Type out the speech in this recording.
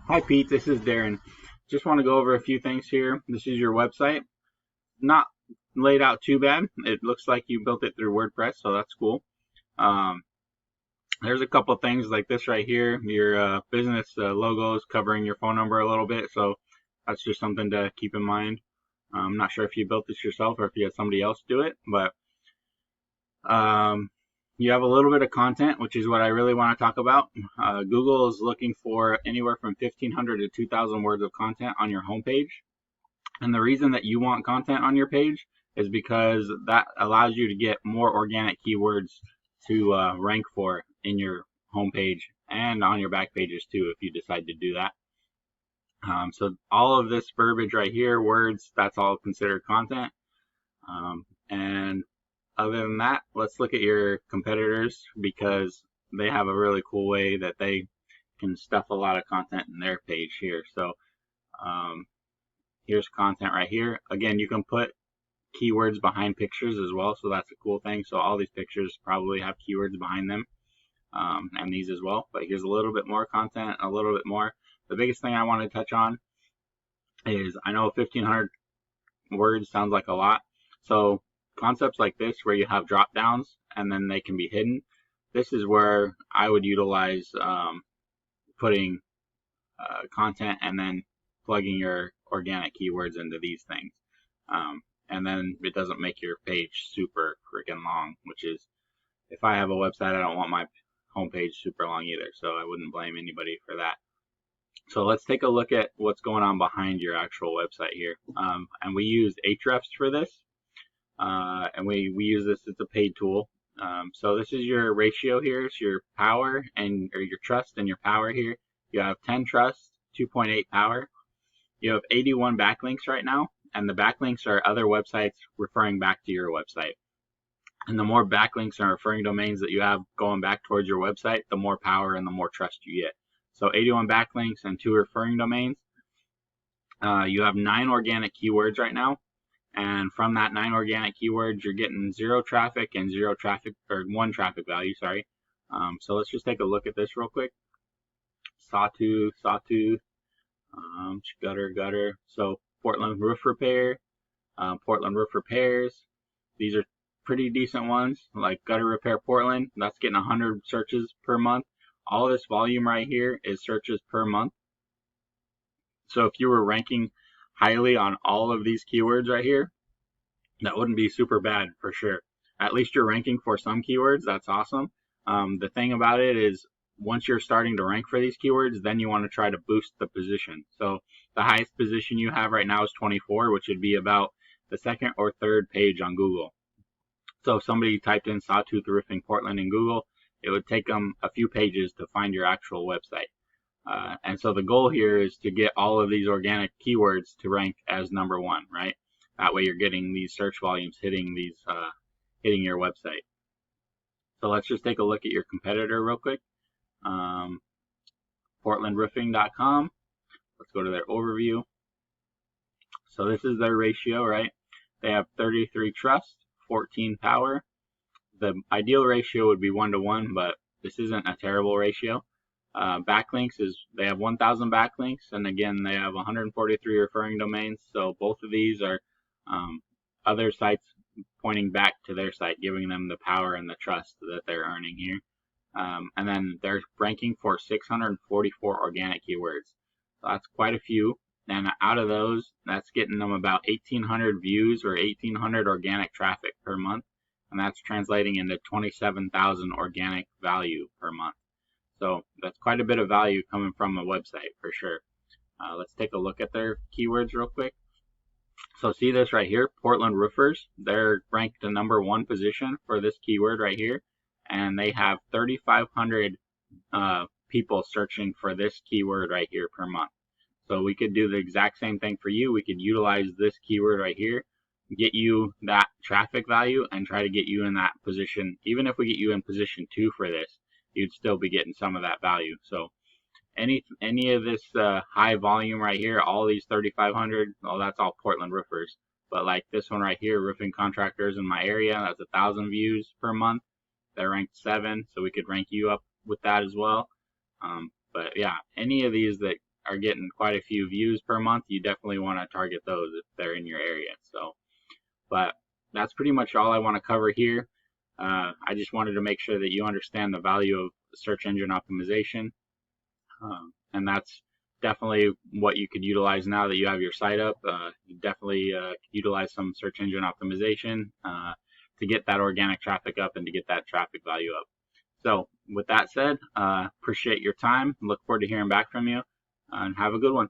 Hi Pete, this is Darren. Just want to go over a few things here. This is your website. Not laid out too bad. It looks like you built it through WordPress, so that's cool. Um, there's a couple things like this right here. Your business logo is covering your phone number a little bit, so that's just something to keep in mind. I'm not sure if you built this yourself or if you had somebody else do it, but you have a little bit of content, which is what I really want to talk about. Google is looking for anywhere from 1,500 to 2,000 words of content on your homepage. And the reason that you want content on your page is because that allows you to get more organic keywords to rank for in your homepage and on your back pages too, if you decide to do that. So all of this verbiage right here, words, that's all considered content. And other than that, let's look at your competitors because they have a really cool way that they can stuff a lot of content in their page here. So here's content right here. Again, you can put keywords behind pictures as well, so that's a cool thing. So all these pictures probably have keywords behind them, and these as well. But here's a little bit more content, a little bit more. The biggest thing I want to touch on is, I know 1,500 words sounds like a lot. So concepts like this where you have drop downs and then they can be hidden, this is where I would utilize putting content and then plugging your organic keywords into these things. And then it doesn't make your page super freaking long, which is, if I have a website, I don't want my homepage super long either, so I wouldn't blame anybody for that. So let's take a look at what's going on behind your actual website here. And we use Ahrefs for this. And we use this, it's a paid tool. So this is your ratio here. It's your power or your trust and your power here. You have 10 trust, 2.8 power. You have 81 backlinks right now, and the backlinks are other websites referring back to your website. And the more backlinks and referring domains that you have going back towards your website, the more power and the more trust you get. So 81 backlinks and 2 referring domains. You have 9 organic keywords right now. And from that 9 organic keywords, you're getting 0 traffic and 0 traffic, or 1 traffic value, sorry. So let's just take a look at this real quick. Sawtooth, gutter. So Portland roof repair, Portland roof repairs. These are pretty decent ones, like gutter repair Portland. That's getting 100 searches per month. All this volume right here is searches per month. So if you were ranking highly on all of these keywords right here, that wouldn't be super bad for sure. At least you're ranking for some keywords. That's awesome. The thing about it is, once you're starting to rank for these keywords, then you want to try to boost the position. So the highest position you have right now is 24, which would be about the 2nd or 3rd page on Google. So if somebody typed in Sawtooth Roofing Portland in Google, it would take them a few pages to find your actual website. And so the goal here is to get all of these organic keywords to rank as number 1, right? That way you're getting these search volumes hitting your website. So let's just take a look at your competitor real quick. PortlandRoofing.com. Let's go to their overview. So this is their ratio, right? They have 33 trust, 14 power. The ideal ratio would be 1-to-1, but this isn't a terrible ratio. Backlinks is, they have 1,000 backlinks, and again they have 143 referring domains. So both of these are other sites pointing back to their site, giving them the power and the trust that they're earning here. And then they're ranking for 644 organic keywords. So that's quite a few. And out of those, that's getting them about 1,800 views or 1,800 organic traffic per month. And that's translating into 27,000 organic value per month. So that's quite a bit of value coming from a website for sure. Let's take a look at their keywords real quick. So see this right here, Portland roofers. They're ranked the number 1 position for this keyword right here. And they have 3,500 people searching for this keyword right here per month. So we could do the exact same thing for you. We could utilize this keyword right here, get you that traffic value, and try to get you in that position. Even if we get you in position 2 for this, you'd still be getting some of that value. So any of this high volume right here, all these 3,500, well, that's all Portland roofers. But like this one right here, roofing contractors in my area, that's 1,000 views per month. They're ranked 7, so we could rank you up with that as well. But yeah, any of these that are getting quite a few views per month, you definitely want to target those if they're in your area. So, but that's pretty much all I want to cover here. I just wanted to make sure that you understand the value of search engine optimization, and that's definitely what you could utilize now that you have your site up. You definitely utilize some search engine optimization to get that organic traffic up and to get that traffic value up. So with that said, appreciate your time. Look forward to hearing back from you, and have a good one.